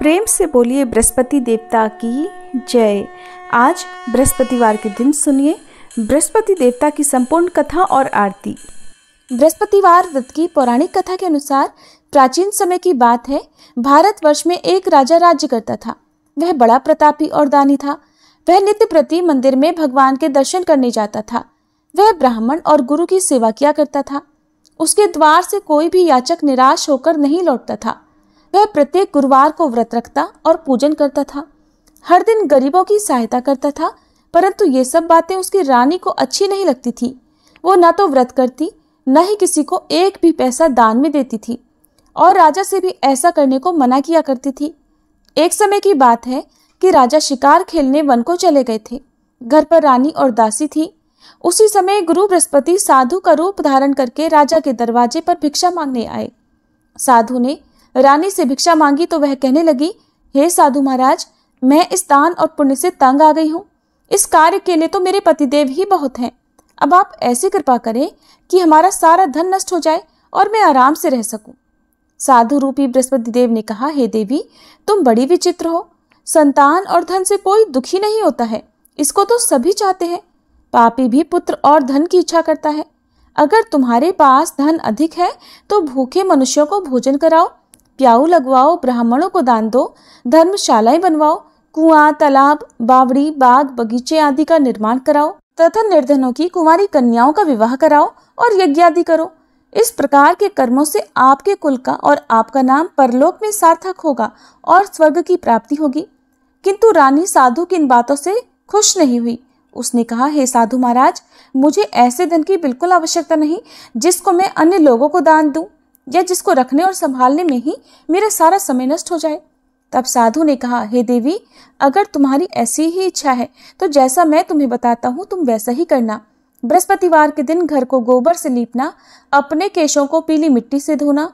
प्रेम से बोलिए बृहस्पति देवता की जय। आज बृहस्पतिवार के दिन सुनिए बृहस्पति देवता की संपूर्ण कथा और आरती। बृहस्पतिवार व्रत की पौराणिक कथा के अनुसार प्राचीन समय की बात है। भारतवर्ष में एक राजा राज्य करता था। वह बड़ा प्रतापी और दानी था। वह नित्य प्रति मंदिर में भगवान के दर्शन करने जाता था। वह ब्राह्मण और गुरु की सेवा किया करता था। उसके द्वार से कोई भी याचक निराश होकर नहीं लौटता था। वह प्रत्येक गुरुवार को व्रत रखता और पूजन करता था। हर दिन गरीबों की सहायता करता था, परंतु ये सब बातें उसकी रानी को अच्छी नहीं लगती थी। वो न तो व्रत करती, न ही किसी को एक भी पैसा दान में देती थी और राजा से भी ऐसा करने को मना किया करती थी। एक समय की बात है कि राजा शिकार खेलने वन को चले गए थे। घर पर रानी और दासी थी। उसी समय गुरु बृहस्पति साधु का रूप धारण करके राजा के दरवाजे पर भिक्षा मांगने आए। साधु ने रानी से भिक्षा मांगी तो वह कहने लगी, हे साधु महाराज, मैं इस दान और पुण्य से तंग आ गई हूँ। इस कार्य के लिए तो मेरे पतिदेव ही बहुत हैं। अब आप ऐसी कृपा करें कि हमारा सारा धन नष्ट हो जाए और मैं आराम से रह सकूं। साधु रूपी बृहस्पति देव ने कहा, हे देवी, तुम बड़ी विचित्र हो। संतान और धन से कोई दुखी नहीं होता है, इसको तो सभी चाहते हैं। पापी भी पुत्र और धन की इच्छा करता है। अगर तुम्हारे पास धन अधिक है तो भूखे मनुष्यों को भोजन कराओ, प्याऊ लगवाओ, ब्राह्मणों को दान दो, धर्मशालाएं बनवाओ, कुआं, तालाब, बावड़ी, बाग, बगीचे आदि का निर्माण कराओ तथा निर्धनों की कुंवारी कन्याओं का विवाह कराओ और यज्ञ आदि करो। इस प्रकार के कर्मों से आपके कुल का और आपका नाम परलोक में सार्थक होगा और स्वर्ग की प्राप्ति होगी। किंतु रानी साधु की इन बातों से खुश नहीं हुई। उसने कहा, हे साधु महाराज, मुझे ऐसे धन की बिल्कुल आवश्यकता नहीं जिसको मैं अन्य लोगों को दान दूं या जिसको रखने और संभालने में ही मेरा सारा समय नष्ट हो जाए। तब साधु ने कहा, हे देवी, अगर तुम्हारी ऐसी ही इच्छा है तो जैसा मैं तुम्हें बताता हूँ तुम वैसा ही करना। बृहस्पतिवार के दिन घर को गोबर से लीपना, अपने केशों को पीली मिट्टी से धोना,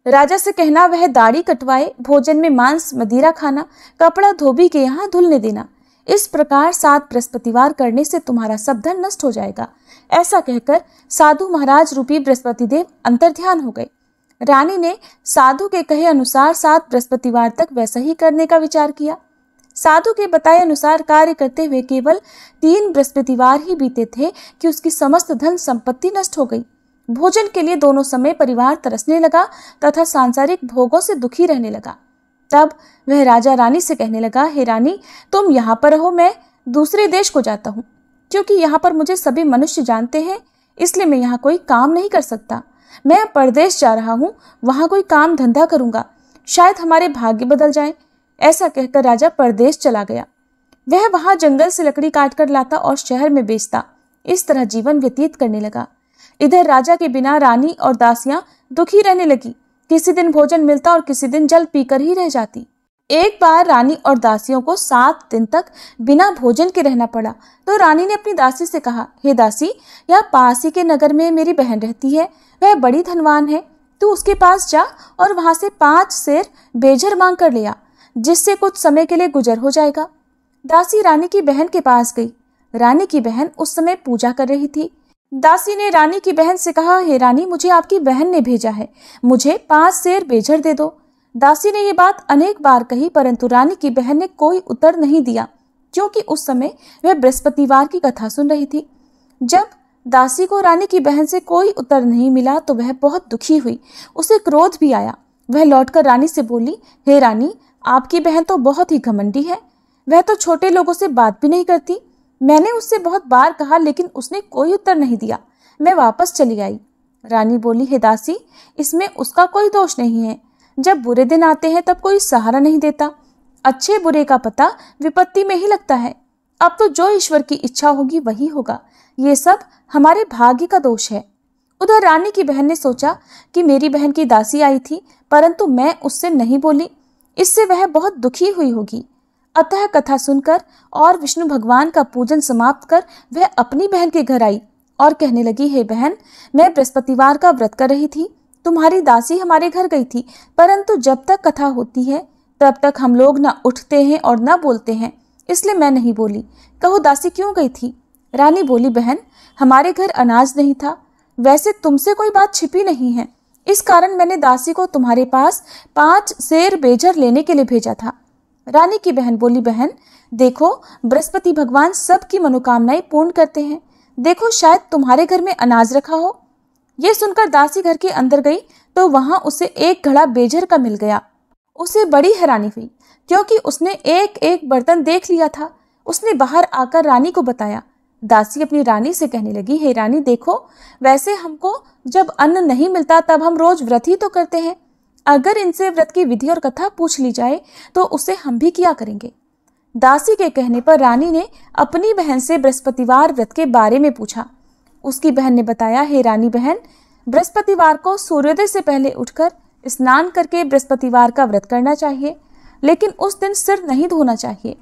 राजा से कहना वह दाढ़ी कटवाए, भोजन में मांस मदिरा खाना, कपड़ा धोबी के यहाँ धुलने देना। इस प्रकार 7 बृहस्पतिवार करने से तुम्हारा सब धन नष्ट हो जाएगा। ऐसा कहकर साधु महाराज रूपी बृहस्पति देव अंतर्ध्यान हो गए। रानी ने साधु के कहे अनुसार 7 बृहस्पतिवार तक वैसा ही करने का विचार किया। साधु के बताए अनुसार कार्य करते हुए केवल 3 बृहस्पतिवार ही बीते थे कि उसकी समस्त धन संपत्ति नष्ट हो गई। भोजन के लिए दोनों समय परिवार तरसने लगा तथा सांसारिक भोगों से दुखी रहने लगा। तब वह राजा रानी से कहने लगा, हे रानी, तुम यहाँ पर रहो, मैं दूसरे देश को जाता हूँ। क्योंकि यहाँ पर मुझे सभी मनुष्य जानते हैं, इसलिए मैं यहाँ कोई काम नहीं कर सकता। मैं परदेश जा रहा हूँ, वहाँ कोई काम धंधा करूँगा, शायद हमारे भाग्य बदल जाएं। ऐसा कहकर राजा परदेश चला गया। वह वहाँ जंगल से लकड़ी काट कर लाता और शहर में बेचता। इस तरह जीवन व्यतीत करने लगा। इधर राजा के बिना रानी और दासियां दुखी रहने लगी। किसी दिन भोजन मिलता और किसी दिन जल पीकर ही रह जाती। एक बार रानी और दासियों को 7 दिन तक बिना भोजन के रहना पड़ा तो रानी ने अपनी दासी से कहा, हे दासी, यहाँ पास ही के नगर में मेरी बहन रहती है। वह बड़ी धनवान है। तू उसके पास जा और वहां से 5 सेर बेझर मांग कर ले आ, जिससे कुछ समय के लिए गुजर हो जाएगा। दासी रानी की बहन के पास गई। रानी की बहन उस समय पूजा कर रही थी। दासी ने रानी की बहन से कहा, हे रानी, मुझे आपकी बहन ने भेजा है, मुझे 5 सेर बेझर दे दो। दासी ने ये बात अनेक बार कही, परंतु रानी की बहन ने कोई उत्तर नहीं दिया, क्योंकि उस समय वह बृहस्पतिवार की कथा सुन रही थी। जब दासी को रानी की बहन से कोई उत्तर नहीं मिला तो वह बहुत दुखी हुई। उसे क्रोध भी आया। वह लौटकर रानी से बोली, हे रानी, आपकी बहन तो बहुत ही घमंडी है। वह तो छोटे लोगों से बात भी नहीं करती। मैंने उससे बहुत बार कहा, लेकिन उसने कोई उत्तर नहीं दिया। मैं वापस चली आई। रानी बोली, हे दासी, इसमें उसका कोई दोष नहीं है। जब बुरे दिन आते हैं तब कोई सहारा नहीं देता। अच्छे बुरे का पता विपत्ति में ही लगता है। अब तो जो ईश्वर की इच्छा होगी वही होगा। ये सब हमारे भाग्य का दोष है। उधर रानी की बहन ने सोचा कि मेरी बहन की दासी आई थी, परंतु मैं उससे नहीं बोली, इससे वह बहुत दुखी हुई होगी। अतः कथा सुनकर और विष्णु भगवान का पूजन समाप्त कर वह अपनी बहन के घर आई और कहने लगी, हे बहन, मैं बृहस्पतिवार का व्रत कर रही थी। तुम्हारी दासी हमारे घर गई थी, परंतु जब तक कथा होती है तब तक हम लोग न उठते हैं और न बोलते हैं, इसलिए मैं नहीं बोली। कहो दासी क्यों गई थी? रानी बोली, बहन, हमारे घर अनाज नहीं था। वैसे तुमसे कोई बात छिपी नहीं है, इस कारण मैंने दासी को तुम्हारे पास 5 सेर बेजर लेने के लिए भेजा था। रानी की बहन बोली, बहन देखो, बृहस्पति भगवान सबकी मनोकामनाएं पूर्ण करते हैं। देखो, शायद तुम्हारे घर में अनाज रखा हो। यह सुनकर दासी घर के अंदर गई तो वहां उसे एक घड़ा बेजर का मिल गया। उसे बड़ी हैरानी हुई क्योंकि उसने एक एक बर्तन देख लिया था। उसने बाहर आकर रानी को बताया। दासी अपनी रानी से कहने लगी, हे रानी देखो, वैसे हमको जब अन्न नहीं मिलता तब हम रोज व्रत ही तो करते हैं। अगर इनसे व्रत की विधि और कथा पूछ ली जाए तो उसे हम भी किया करेंगे। दासी के कहने पर रानी ने अपनी बहन से बृहस्पतिवार व्रत के बारे में पूछा। उसकी बहन ने बताया, हे रानी बहन, बृहस्पतिवार को सूर्योदय से पहले उठकर स्नान करके बृहस्पतिवार का व्रत करना चाहिए, लेकिन उस दिन सिर नहीं धोना चाहिए।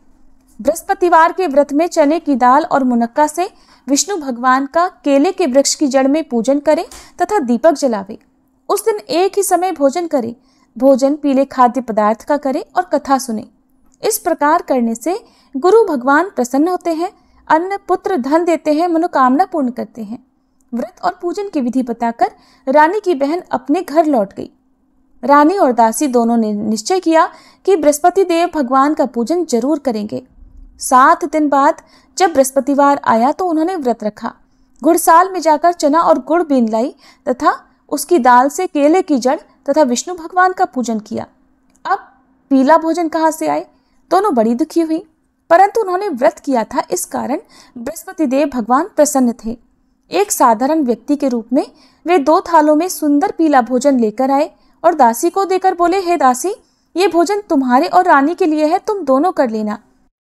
बृहस्पतिवार के व्रत में चने की दाल और मुनक्का से विष्णु भगवान का केले के वृक्ष की जड़ में पूजन करें तथा दीपक जलावे। उस दिन एक ही समय भोजन करें। भोजन पीले खाद्य पदार्थ का करें और कथा सुने। इस प्रकार करने से गुरु भगवान प्रसन्न होते हैं, अन्न पुत्र धन देते हैं, मनोकामना पूर्ण करते हैं। व्रत और पूजन की विधि बताकर रानी की बहन अपने घर लौट गई। रानी और दासी दोनों ने निश्चय किया कि बृहस्पति देव भगवान का पूजन जरूर करेंगे। 7 दिन बाद जब बृहस्पतिवार आया तो उन्होंने व्रत रखा। घुड़साल में जाकर चना और गुड़ बीन लाई तथा उसकी दाल से केले की जड़ तथा विष्णु भगवान का पूजन किया। अब पीला भोजन कहाँ से आए? दोनों बड़ी दुखी हुई, परंतु उन्होंने व्रत किया था, इस कारण बृहस्पति देव भगवान प्रसन्न थे। एक साधारण व्यक्ति के रूप में वे 2 थालों में सुंदर पीला भोजन लेकर आए और दासी को देकर बोले, हे दासी, ये भोजन तुम्हारे और रानी के लिए है, तुम दोनों कर लेना।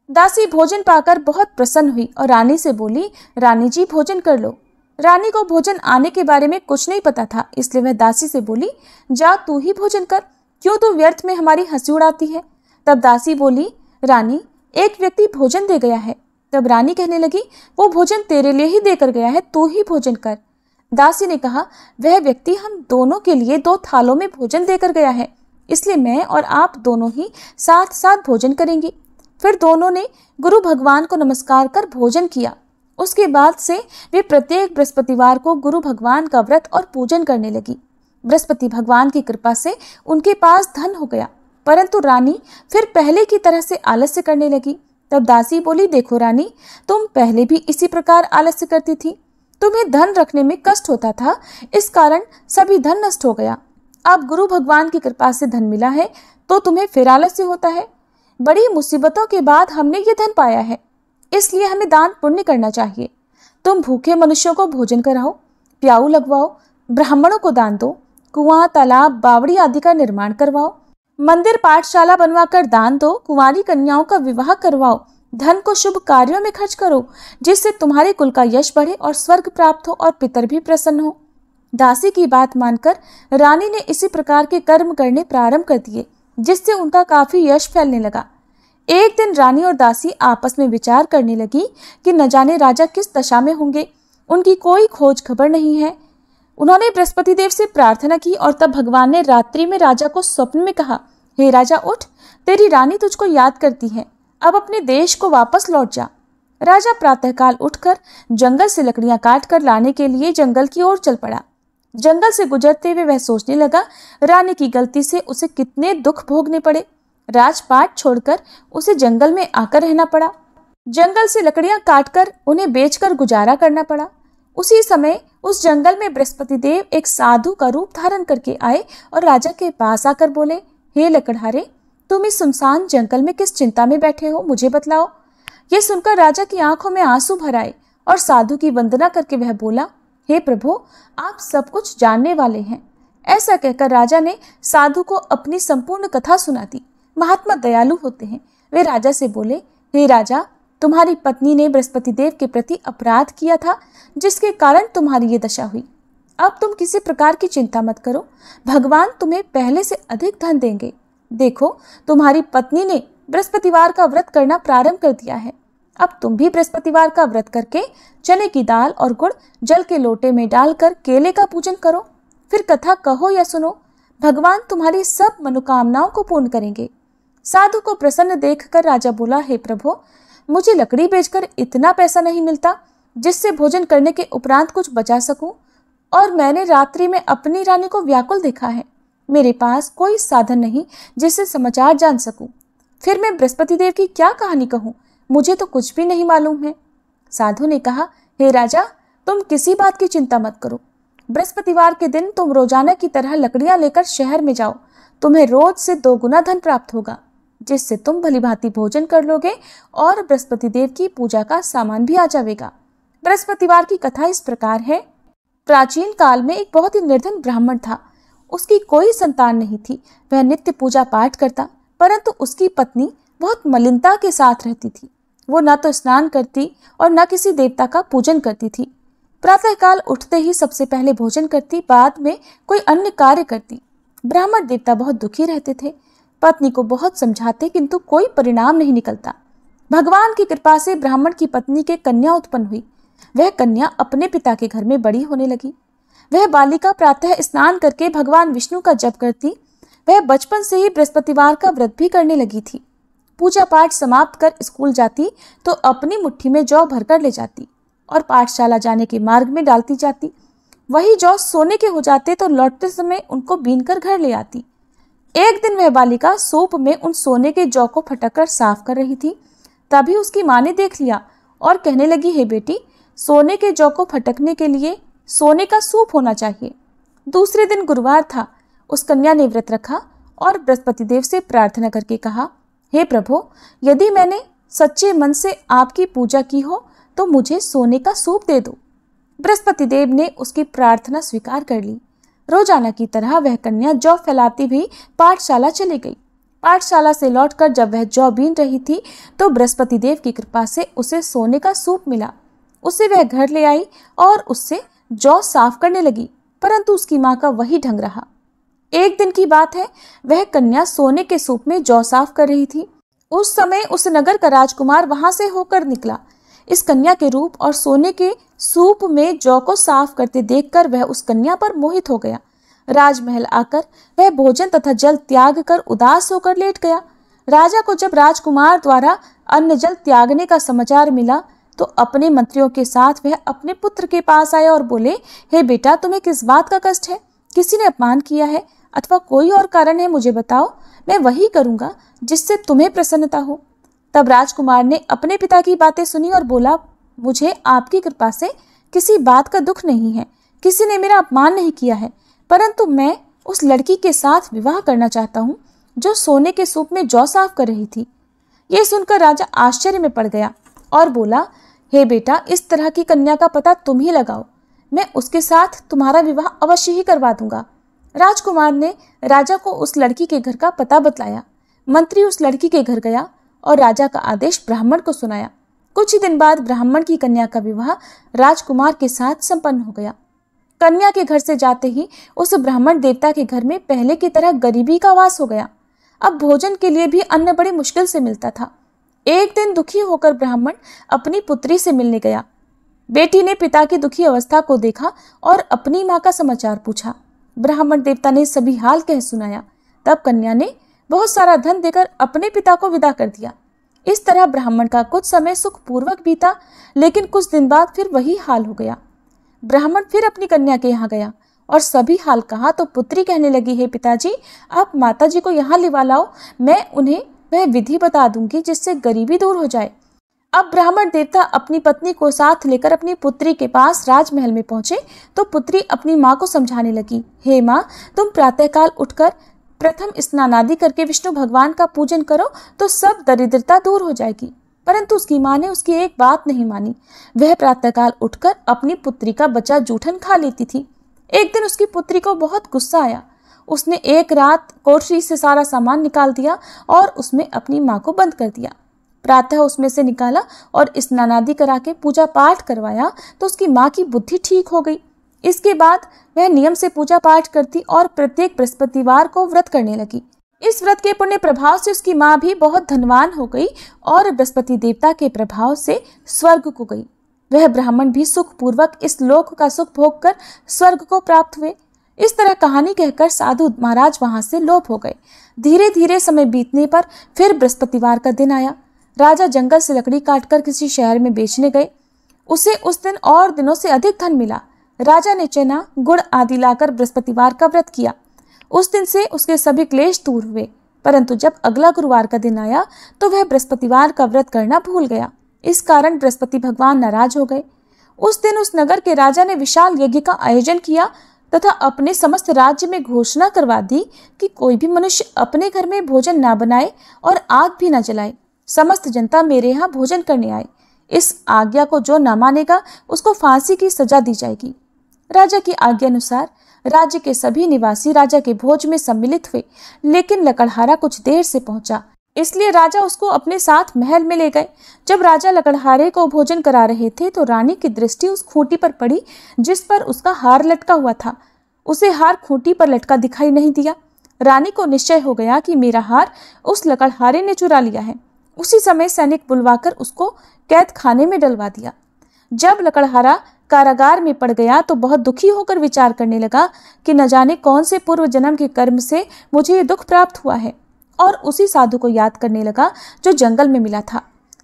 दासी भोजन पाकर बहुत प्रसन्न हुई और रानी से बोली, रानी जी भोजन कर लो। रानी को भोजन आने के बारे में कुछ नहीं पता था, इसलिए वह दासी से बोली, जा तू ही भोजन कर, क्यों तू व्यर्थ में हमारी हंसी उड़ाती है। तब दासी बोली, रानी, एक व्यक्ति भोजन दे गया है। तब रानी कहने लगी, वो भोजन तेरे लिए ही देकर गया है, तू ही भोजन कर। दासी ने कहा, वह व्यक्ति हम दोनों के लिए 2 थालों में भोजन देकर गया है, इसलिए मैं और आप दोनों ही साथ साथ भोजन करेंगे। फिर दोनों ने गुरु भगवान को नमस्कार कर भोजन किया। उसके बाद से वे प्रत्येक बृहस्पतिवार को गुरु भगवान का व्रत और पूजन करने लगी। बृहस्पति भगवान की कृपा से उनके पास धन हो गया, परंतु रानी फिर पहले की तरह से आलस्य करने लगी। तब दासी बोली, देखो रानी, तुम पहले भी इसी प्रकार आलस्य करती थी। तुम्हें धन रखने में कष्ट होता था, इस कारण सभी धन नष्ट हो गया। अब गुरु भगवान की कृपा से धन मिला है तो तुम्हें फिर आलस्य होता है। बड़ी मुसीबतों के बाद हमने ये धन पाया है, इसलिए हमें दान पुण्य करना चाहिए। तुम भूखे मनुष्यों को भोजन कराओ, प्याऊ लगवाओ, ब्राह्मणों को दान दो, कुआं, तालाब, बावड़ी आदि का निर्माण करवाओ, मंदिर पाठशाला बनवाकर दान दो, कुंवारी कन्याओं का विवाह करवाओ, धन को शुभ कार्यों में खर्च करो, जिससे तुम्हारे कुल का यश बढ़े और स्वर्ग प्राप्त हो और पितर भी प्रसन्न हो। दासी की बात मानकर रानी ने इसी प्रकार के कर्म करने प्रारंभ कर दिए, जिससे उनका काफी यश फैलने लगा। एक दिन रानी और दासी आपस में विचार करने लगी कि न जाने राजा किस दशा में होंगे, उनकी कोई खोज खबर नहीं है। उन्होंने बृहस्पति देव से प्रार्थना की और तब भगवान ने रात्रि में राजा को स्वप्न में कहा, हे राजा उठ, तेरी रानी तुझको याद करती है, अब अपने देश को वापस लौट जा। राजा प्रातःकाल उठकर जंगल से लकड़ियां काट कर लाने के लिए जंगल की ओर चल पड़ा। जंगल से गुजरते हुए वह सोचने लगा, रानी की गलती से उसे कितने दुख भोगने पड़े। राजपाट छोड़कर उसे जंगल में आकर रहना पड़ा। जंगल से लकड़ियां काटकर उन्हें बेचकर गुजारा करना पड़ा। उसी समय उस जंगल में बृहस्पति देव एक साधु का रूप धारण करके आए और राजा के पास आकर बोले, हे लकड़हारे, तुम इस सुनसान जंगल में किस चिंता में बैठे हो, मुझे बतलाओ। यह सुनकर राजा की आंखों में आंसू भर आए और साधु की वंदना करके वह बोला, हे प्रभु, आप सब कुछ जानने वाले हैं। ऐसा कहकर राजा ने साधु को अपनी संपूर्ण कथा सुना दी। महात्मा दयालु होते हैं। वे राजा से बोले, हे राजा, तुम्हारी पत्नी ने बृहस्पति देव के प्रति अपराध किया था, जिसके कारण तुम्हारी ये दशा हुई। अब तुम किसी प्रकार की चिंता मत करो, भगवान तुम्हें पहले से अधिक धन देंगे। देखो, तुम्हारी पत्नी ने बृहस्पतिवार का व्रत करना प्रारंभ कर दिया है। अब तुम भी बृहस्पतिवार का व्रत करके चने की दाल और गुड़ जल के लोटे में डालकर केले का पूजन करो, फिर कथा कहो या सुनो, भगवान तुम्हारी सब मनोकामनाओं को पूर्ण करेंगे। साधु को प्रसन्न देखकर राजा बोला, हे प्रभु, मुझे लकड़ी बेचकर इतना पैसा नहीं मिलता जिससे भोजन करने के उपरांत कुछ बचा सकूं। और मैंने रात्रि में अपनी रानी को व्याकुल देखा है। मेरे पास कोई साधन नहीं जिससे समाचार जान सकूं। फिर मैं बृहस्पति देव की क्या कहानी कहूं? मुझे तो कुछ भी नहीं मालूम है। साधु ने कहा, हे राजा, तुम किसी बात की चिंता मत करो। बृहस्पतिवार के दिन तुम रोजाना की तरह लकड़ियां लेकर शहर में जाओ। तुम्हें रोज से 2 गुना धन प्राप्त होगा, जिससे तुम भलीभांति भोजन कर लोगे और बृहस्पति देव की पूजा का सामान भी आ जाएगा। बृहस्पतिवार की कथा इस प्रकार है। प्राचीन काल में एक बहुत ही निर्धन ब्राह्मण था। उसकी कोई संतान नहीं थी। वह नित्य पूजा पाठ करता, परंतु उसकी पत्नी बहुत मलिनता के साथ रहती थी। वो न तो स्नान करती और न किसी देवता का पूजन करती थी। प्रातःकाल उठते ही सबसे पहले भोजन करती, बाद में कोई अन्य कार्य करती। ब्राह्मण देवता बहुत दुखी रहते थे। पत्नी को बहुत समझाते, किंतु कोई परिणाम नहीं निकलता। भगवान की कृपा से ब्राह्मण की पत्नी के कन्या उत्पन्न हुई। वह कन्या अपने पिता के घर में बड़ी होने लगी। वह बालिका प्रातः स्नान करके भगवान विष्णु का जप करती। वह बचपन से ही बृहस्पतिवार का व्रत भी करने लगी थी। पूजा पाठ समाप्त कर स्कूल जाती तो अपनी मुट्ठी में जौ भरकर ले जाती और पाठशाला जाने के मार्ग में डालती जाती। वही जौ सोने के हो जाते तो लौटते समय उनको बीनकर घर ले आती। एक दिन वह बालिका सूप में उन सोने के जौ को फटककर साफ कर रही थी। तभी उसकी माँ ने देख लिया और कहने लगी, हे बेटी, सोने के जौ को फटकने के लिए सोने का सूप होना चाहिए। दूसरे दिन गुरुवार था। उस कन्या ने व्रत रखा और बृहस्पति देव से प्रार्थना करके कहा, हे प्रभु, यदि मैंने सच्चे मन से आपकी पूजा की हो तो मुझे सोने का सूप दे दो। बृहस्पति देव ने उसकी प्रार्थना स्वीकार कर ली। रोजाना की तरह वह कन्या जौ फैलाती हुई पाठशाला चली गई। पाठशाला से लौटकर जब वह जौ बीन रही थी तो बृहस्पति देव की कृपा से उसे सोने का सूप मिला। उसे वह घर ले आई और उससे जौ साफ करने लगी, परंतु उसकी माँ का वही ढंग रहा। एक दिन की बात है, वह कन्या सोने के सूप में जौ साफ कर रही थी। उस समय उस नगर का राजकुमार वहां से होकर निकला। इस कन्या के रूप और सोने के सूप में जौ को साफ करते देखकर वह उस कन्या पर मोहित हो गया। राजमहल आकर वह भोजन तथा जल त्याग कर उदास होकर लेट गया। राजा को जब राजकुमार द्वारा अन्न जल त्यागने का समाचार मिला तो अपने मंत्रियों के साथ वह अपने पुत्र के पास आया और बोले, हे बेटा, तुम्हें किस बात का कष्ट है? किसी ने अपमान किया है अथवा कोई और कारण है? मुझे बताओ, मैं वही करूंगा जिससे तुम्हें प्रसन्नता हो। तब राजकुमार ने अपने पिता की बातें सुनी और बोला, मुझे आपकी कृपा से किसी बात का दुख नहीं है। किसी ने मेरा अपमान नहीं किया है, परंतु मैं उस लड़की के साथ विवाह करना चाहता हूँ जो सोने के सूप में जौ साफ कर रही थी। ये सुनकर राजा आश्चर्य में पड़ गया और बोला, हे बेटा, इस तरह की कन्या का पता तुम ही लगाओ। मैं उसके साथ तुम्हारा विवाह अवश्य ही करवा दूंगा। राजकुमार ने राजा को उस लड़की के घर का पता बतलाया। मंत्री उस लड़की के घर गया और राजा का आदेश ब्राह्मण को सुनाया। कुछ ही दिन बाद ब्राह्मण की कन्या का विवाह राजकुमार के साथ संपन्न हो गया। कन्या के घर से जाते ही उस ब्राह्मण देवता के घर में पहले की तरह गरीबी का वास हो गया। अब भोजन के लिए भी अन्न बड़ी मुश्किल से मिलता था। एक दिन दुखी होकर ब्राह्मण अपनी पुत्री से मिलने गया। बेटी ने पिता की दुखी अवस्था को देखा और अपनी माँ का समाचार पूछा। ब्राह्मण देवता ने सभी हाल कह सुनाया। तब कन्या ने बहुत सारा धन देकर अपने पिता को विदा कर दिया। इस तरह ब्राह्मण का कुछ समय सुखपूर्वक बीता, लेकिन कुछ दिन बाद फिर वही हाल हो गया। ब्राह्मण फिर अपनी कन्या के यहाँ गया और सभी हाल कहा तो पुत्री कहने लगी, हे पिताजी, आप माताजी को यहाँ लिवा लाओ, मैं उन्हें वह विधि बता दूंगी जिससे गरीबी दूर हो जाए। अब ब्राह्मण देवता अपनी पत्नी को साथ लेकर अपनी पुत्री के पास राजमहल में पहुंचे तो पुत्री अपनी माँ को समझाने लगी, हे माँ, तुम प्रातःकाल उठकर प्रथम स्नानादि करके विष्णु भगवान का पूजन करो तो सब दरिद्रता दूर हो जाएगी। परंतु उसकी माँ ने उसकी एक बात नहीं मानी। वह प्रातःकाल उठकर अपनी पुत्री का बचा जूठन खा लेती थी। एक दिन उसकी पुत्री को बहुत गुस्सा आया। उसने एक रात कोठरी से सारा सामान निकाल दिया और उसमें अपनी माँ को बंद कर दिया। प्रातः उसमें से निकाला और स्नानादि करा के पूजा पाठ करवाया तो उसकी माँ की बुद्धि ठीक हो गई। इसके बाद वह नियम से पूजा पाठ करती और प्रत्येक बृहस्पतिवार को व्रत करने लगी। इस व्रत के पुण्य प्रभाव से उसकी माँ भी बहुत धनवान हो गई और बृहस्पति देवता के प्रभाव से स्वर्ग को गई। वह ब्राह्मण भी सुखपूर्वक इस लोक का सुख भोग कर स्वर्ग को प्राप्त हुए। इस तरह कहानी कहकर साधु महाराज वहां से लोप हो गए। धीरे धीरे समय बीतने पर फिर बृहस्पतिवार का दिन आया। राजा जंगल से लकड़ी काटकर किसी शहर में बेचने गए। उसे उस दिन और दिनों से अधिक धन मिला। राजा ने चना, गुड़ आदि लाकर बृहस्पतिवार का व्रत किया। उस दिन से उसके सभी क्लेश दूर हुए। परंतु जब अगला गुरुवार का दिन आया तो वह बृहस्पतिवार का व्रत करना भूल गया। इस कारण बृहस्पति भगवान नाराज हो गए। उस दिन उस नगर के राजा ने विशाल यज्ञ का आयोजन किया तथा अपने समस्त राज्य में घोषणा करवा दी कि कोई भी मनुष्य अपने घर में भोजन ना बनाए और आग भी ना जलाए। समस्त जनता मेरे यहाँ भोजन करने आए। इस आज्ञा को जो न मानेगा उसको फांसी की सजा दी जाएगी। राजा की आज्ञा अनुसार राज्य के सभी निवासी राजा के भोज में सम्मिलित हुए, लेकिन लकड़हारा कुछ देर से पहुंचा, इसलिए राजा उसको अपने साथ महल में ले गए। जब राजा लकड़हारे को भोजन करा रहे थे तो रानी की दृष्टि उस खूंटी पर पड़ी जिस पर उसका हार लटका हुआ था। उसे हार खूंटी पर लटका दिखाई नहीं दिया। रानी को निश्चय हो गया कि मेरा हार उस लकड़हारे ने चुरा लिया है। उसी समय सैनिक बुलवाकर उसको कैद खाने में डलवा दिया। जब लकड़हारा कारागार में पड़ गया तो बहुत दुखी होकर विचार करने लगा कि न जाने कौन से पूर्व जन्म के कर्म से मुझे ये दुख प्राप्त हुआ है, और उसी साधु को याद करने लगा जो जंगल में मिला था।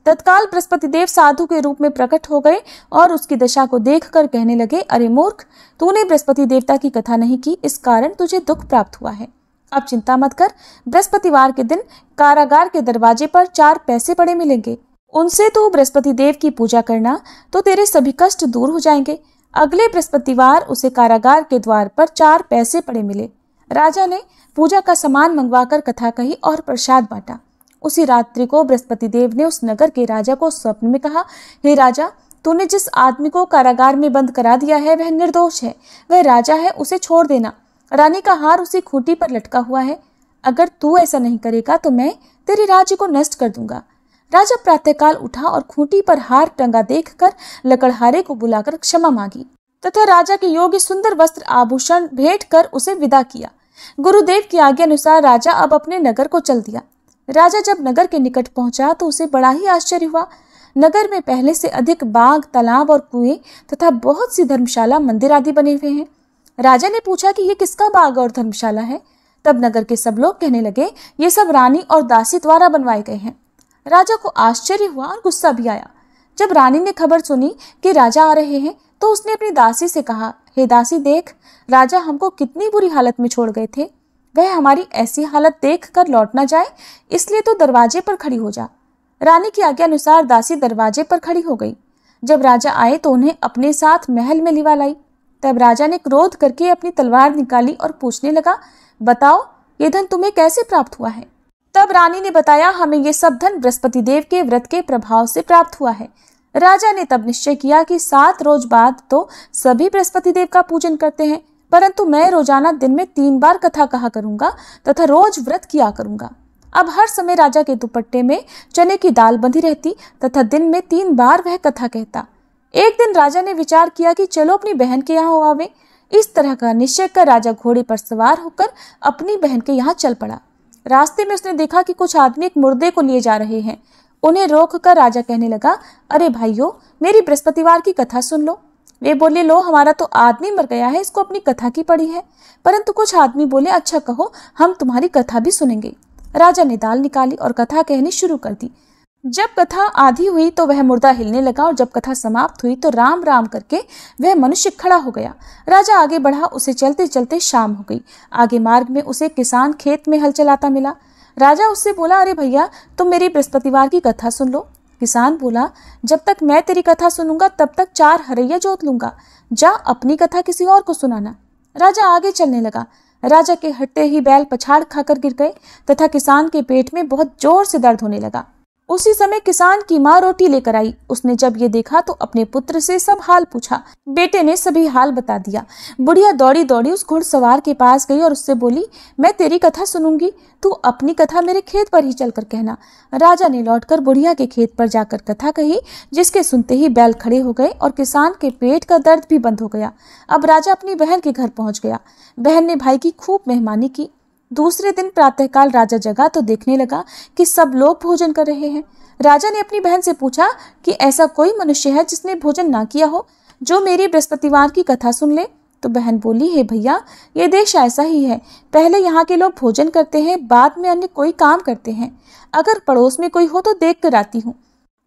तत्काल बृहस्पति देव साधु के रूप में प्रकट हो गए और उसकी दशा को देखकर कहने लगे, अरे मूर्ख, तूने बृहस्पति देवता की कथा नहीं की, इस कारण तुझे दुख प्राप्त हुआ है। अब चिंता मत कर, बृहस्पतिवार के दिन कारागार के दरवाजे पर 4 पैसे पड़े मिलेंगे। उनसे तो बृहस्पति देव की पूजा करना तो तेरे सभी कष्ट दूर हो जाएंगे। अगले बृहस्पतिवार उसे कारागार के द्वार पर 4 पैसे पड़े मिले। राजा ने पूजा का सामान मंगवाकर कथा कही और प्रसाद बांटा। उसी रात्रि को बृहस्पति देव ने उस नगर के राजा को स्वप्न में कहा, हे राजा, तूने जिस आदमी को कारागार में बंद करा दिया है वह निर्दोष है, वह राजा है, उसे छोड़ देना। रानी का हार उसी खूंटी पर लटका हुआ है। अगर तू ऐसा नहीं करेगा तो मैं तेरे राज्य को नष्ट कर दूंगा। राजा प्रातःकाल उठा और खूंटी पर हार टंगा देखकर लकड़हारे को बुलाकर क्षमा मांगी तथा राजा के योग्य सुंदर वस्त्र आभूषण भेंट कर उसे विदा किया। गुरुदेव की आज्ञा अनुसार राजा अब अपने नगर को चल दिया। राजा जब नगर के निकट पहुंचा तो उसे बड़ा ही आश्चर्य हुआ। नगर में पहले से अधिक बाग, तालाब और कुएं तथा बहुत सी धर्मशाला, मंदिर आदि बने हुए हैं। राजा ने पूछा कि ये किसका बाग और धर्मशाला है? तब नगर के सब लोग कहने लगे, ये सब रानी और दासी द्वारा बनवाए गए हैं। राजा को आश्चर्य हुआ और गुस्सा भी आया। जब रानी ने खबर सुनी कि राजा आ रहे हैं तो उसने अपनी दासी से कहा, हे दासी, देख, राजा हमको कितनी बुरी हालत में छोड़ गए थे। वह हमारी ऐसी हालत देख कर लौट ना जाए, इसलिए तो दरवाजे पर खड़ी हो जा। रानी की आज्ञा अनुसार दासी दरवाजे पर खड़ी हो गई। जब राजा आए तो उन्हें अपने साथ महल में लिवा लाई। तब राजा ने क्रोध करके अपनी तलवार निकाली और पूछने लगा, बताओ, ये धन तुम्हें कैसे प्राप्त हुआ है? तब रानी ने बताया, हमें ये सब धन बृहस्पति देव के व्रत के प्रभाव से प्राप्त हुआ है। राजा ने तब निश्चय किया कि 7 रोज बाद तो सभी बृहस्पति देव का पूजन करते हैं, परंतु मैं रोजाना दिन में 3 बार कथा कहा करूंगा तथा रोज व्रत किया करूंगा। अब हर समय राजा के दुपट्टे में चने की दाल बंधी रहती तथा दिन में 3 बार वह कथा कहता। एक दिन राजा ने विचार किया कि चलो अपनी बहन के यहाँ आवे। इस तरह का निश्चय कर राजा घोड़े पर सवार होकर अपनी बहन के यहाँ चल पड़ा। रास्ते में उसने देखा कि कुछ आदमी एक मुर्दे को लिए जा रहे हैं। उन्हें रोककर राजा कहने लगा, अरे भाइयों, मेरी बृहस्पतिवार की कथा सुन लो। वे बोले, लो, हमारा तो आदमी मर गया है, इसको अपनी कथा की पड़ी है। परंतु कुछ आदमी बोले, अच्छा कहो, हम तुम्हारी कथा भी सुनेंगे। राजा ने दाल निकाली और कथा कहनी शुरू कर दी। जब कथा आधी हुई तो वह मुर्दा हिलने लगा और जब कथा समाप्त हुई तो राम राम करके वह मनुष्य खड़ा हो गया। राजा आगे बढ़ा, उसे चलते चलते शाम हो गई। आगे मार्ग में उसे किसान खेत में हल चलाता मिला। राजा उससे बोला, अरे भैया, तुम मेरी बृहस्पतिवार की कथा सुन लो। किसान बोला, जब तक मैं तेरी कथा सुनूंगा तब तक 4 हरैया जोत लूंगा। जा अपनी कथा किसी और को सुनाना। राजा आगे चलने लगा। राजा के हटते ही बैल पछाड़ खाकर गिर गए तथा किसान के पेट में बहुत जोर से दर्द होने लगा। उसी समय किसान की माँ रोटी लेकर आई। उसने जब ये देखा तो अपने पुत्र से सब हाल पूछा। बेटे ने सभी हाल बता दिया। बुढ़िया दौड़ी दौड़ी उस घुड़सवार के पास गई और उससे बोली, मैं तेरी कथा सुनूंगी, तू अपनी कथा मेरे खेत पर ही चलकर कहना। राजा ने लौटकर बुढ़िया के खेत पर जाकर कथा कही, जिसके सुनते ही बैल खड़े हो गए और किसान के पेट का दर्द भी बंद हो गया। अब राजा अपनी बहन के घर पहुंच गया। बहन ने भाई की खूब मेहमानी की। दूसरे दिन प्रातःकाल राजा जगा तो देखने लगा कि सब लोग भोजन कर रहे हैं। राजा ने अपनी बहन से पूछा कि ऐसा कोई मनुष्य है जिसने भोजन ना किया हो, जो मेरी बृहस्पतिवार की कथा सुन ले। तो बहन बोली, हे भैया, ये देश ऐसा ही है। पहले यहाँ के लोग भोजन करते हैं, बाद में अन्य कोई काम करते हैं। अगर पड़ोस में कोई हो तो देख कर आती हूँ।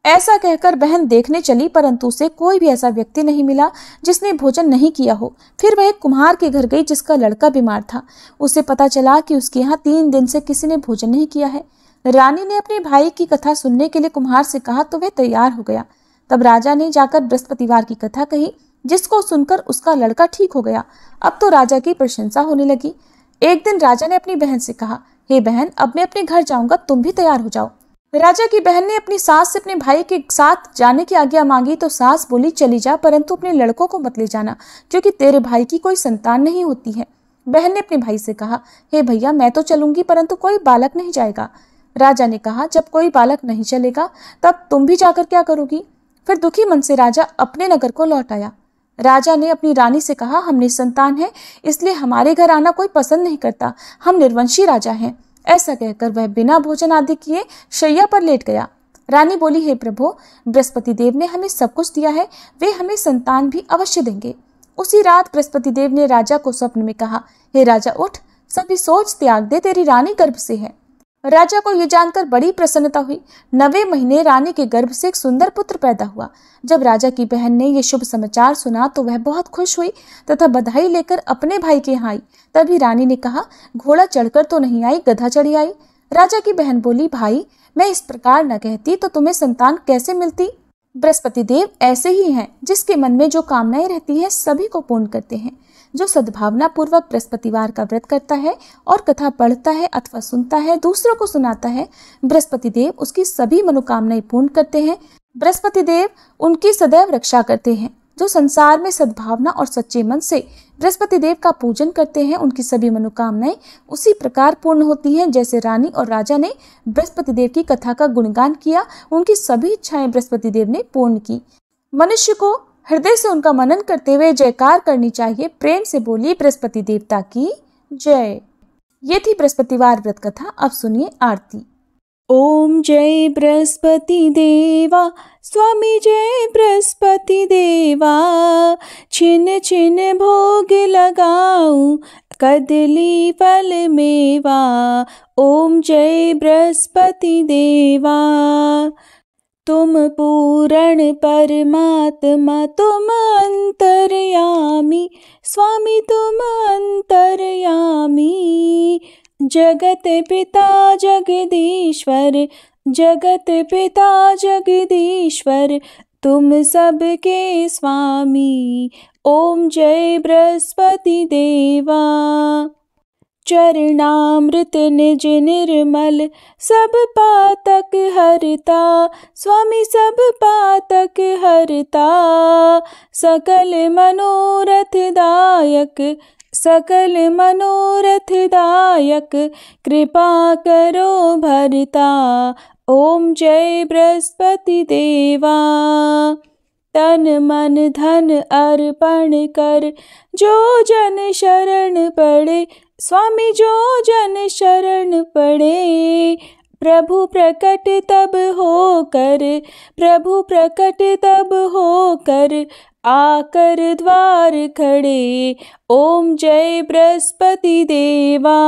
ऐसा कहकर बहन देखने चली, परंतु उसे कोई भी ऐसा व्यक्ति नहीं मिला जिसने भोजन नहीं किया हो। फिर वह एक कुम्हार के घर गई जिसका लड़का बीमार था। उसे पता चला कि उसके यहाँ 3 दिन से किसी ने भोजन नहीं किया है। रानी ने अपने भाई की कथा सुनने के लिए कुम्हार से कहा तो वह तैयार हो गया। तब राजा ने जाकर बृहस्पतिवार की कथा कही, जिसको सुनकर उसका लड़का ठीक हो गया। अब तो राजा की प्रशंसा होने लगी। एक दिन राजा ने अपनी बहन से कहा, हे बहन, अब मैं अपने घर जाऊंगा, तुम भी तैयार हो जाओ। राजा की बहन ने अपनी सास से अपने भाई के साथ जाने की आज्ञा मांगी तो सास बोली, चली जा, परंतु अपने लड़कों को मत ले जाना, क्योंकि तेरे भाई की कोई संतान नहीं होती है। बहन ने अपने भाई से कहा, हे भैया, मैं तो चलूंगी, परंतु कोई बालक नहीं जाएगा। राजा ने कहा, जब कोई बालक नहीं चलेगा तब तुम भी जाकर क्या करोगी? फिर दुखी मन से राजा अपने नगर को लौट आया। राजा ने अपनी रानी से कहा, हम निसंतान हैं, इसलिए हमारे घर आना कोई पसंद नहीं करता, हम निर्वंशी राजा हैं। ऐसा कहकर वह बिना भोजन आदि किए शैया पर लेट गया। रानी बोली, हे प्रभु, बृहस्पति देव ने हमें सब कुछ दिया है, वे हमें संतान भी अवश्य देंगे। उसी रात बृहस्पति देव ने राजा को स्वप्न में कहा, हे राजा, उठ, सभी सोच त्याग दे, तेरी रानी गर्भ से है। राजा को यह जानकर बड़ी प्रसन्नता हुई। 9वें महीने रानी के गर्भ से एक सुंदर पुत्र पैदा हुआ। जब राजा की बहन ने यह शुभ समाचार सुना तो वह बहुत खुश हुई तथा बधाई लेकर अपने भाई के यहाँ आई। तभी रानी ने कहा, घोड़ा चढ़कर तो नहीं आई, गधा चढ़ी आई। राजा की बहन बोली, भाई, मैं इस प्रकार न कहती तो तुम्हें संतान कैसे मिलती? बृहस्पति देव ऐसे ही हैं, जिसके मन में जो कामनाएं रहती है सभी को पूर्ण करते हैं। जो सद्भावना पूर्वक बृहस्पतिवार का व्रत करता है और कथा पढ़ता है अथवा सुनता है, दूसरों को सुनाता है, बृहस्पति देव उसकी सभी मनोकामनाएं पूर्ण करते हैं। बृहस्पति देव उनकी सदैव रक्षा करते हैं। जो संसार में सद्भावना और सच्चे मन से बृहस्पति देव का पूजन करते हैं, उनकी सभी मनोकामनाएं उसी प्रकार पूर्ण होती हैं जैसे रानी और राजा ने बृहस्पति देव की कथा का गुणगान किया, उनकी सभी इच्छाएं बृहस्पति देव ने पूर्ण की। मनुष्य को हृदय से उनका मनन करते हुए जयकार करनी चाहिए। प्रेम से बोलिए, बृहस्पति देवता की जय। ये थी बृहस्पतिवार व्रत कथा। अब सुनिए आरती। ओम जय बृहस्पति देवा, स्वामी जय बृहस्पति देवा, छिन छिन भोग लगाऊं, कदली फल मेवा। ओम जय बृहस्पति देवा। तुम पूर्ण परमात्मा, तुम अंतर्यामी, स्वामी तुम अंतर्यामी। जगत पिता जगदीश्वर, जगत पिता जगदीश्वर, तुम सबके स्वामी। ओम जय बृहस्पति देवा। चरणामृत निज निर्मल, सब पातक हरता, स्वामी सब पातक हरता। सकल मनोरथ दायक, सकल मनोरथ दायक, कृपा करो भरता। ओम जय बृहस्पति देवा। तन मन धन अर्पण कर, जो जन शरण पड़े, स्वामी जो जन शरण पड़े। प्रभु प्रकट तब होकर, प्रभु प्रकट तब होकर, आकर द्वार खड़े। ओम जय बृहस्पति देवा।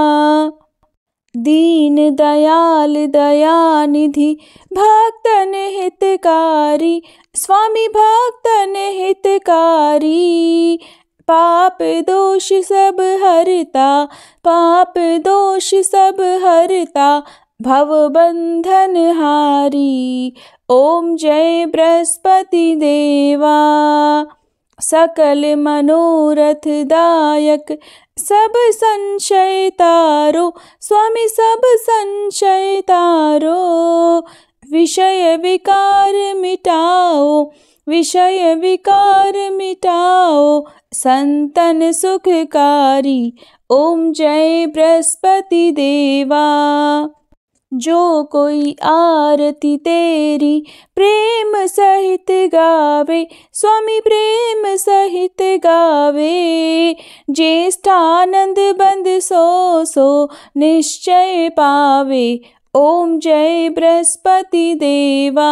दीन दयाल दयानिधि, भक्तन हितकारी, स्वामी भक्तन हितकारी। पाप दोष सब हरता, पाप दोष सब हरता, भव बंधन हारी। ओम जय बृहस्पति देवा। सकल मनोरथ दायक, सब संशय तारो, स्वामी सब संशय तारो। विषय विकार मिटाओ, विषय विकार मिटाओ, संतन सुखकारी। ओम जय बृहस्पति देवा। जो कोई आरती तेरी प्रेम सहित गावे, स्वामी प्रेम सहित गावे। ज्येष्ठानंद बंद सो सो निश्चय पावे। ओम जय बृहस्पति देवा।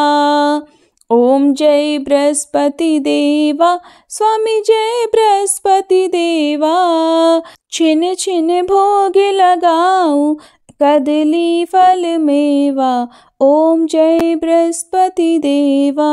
ओम जय बृहस्पति देवा, स्वामी जय बृहस्पति देवा। छिन छिन भोग लगाऊं, कदली फल मेवा। ओम जय बृहस्पति देवा।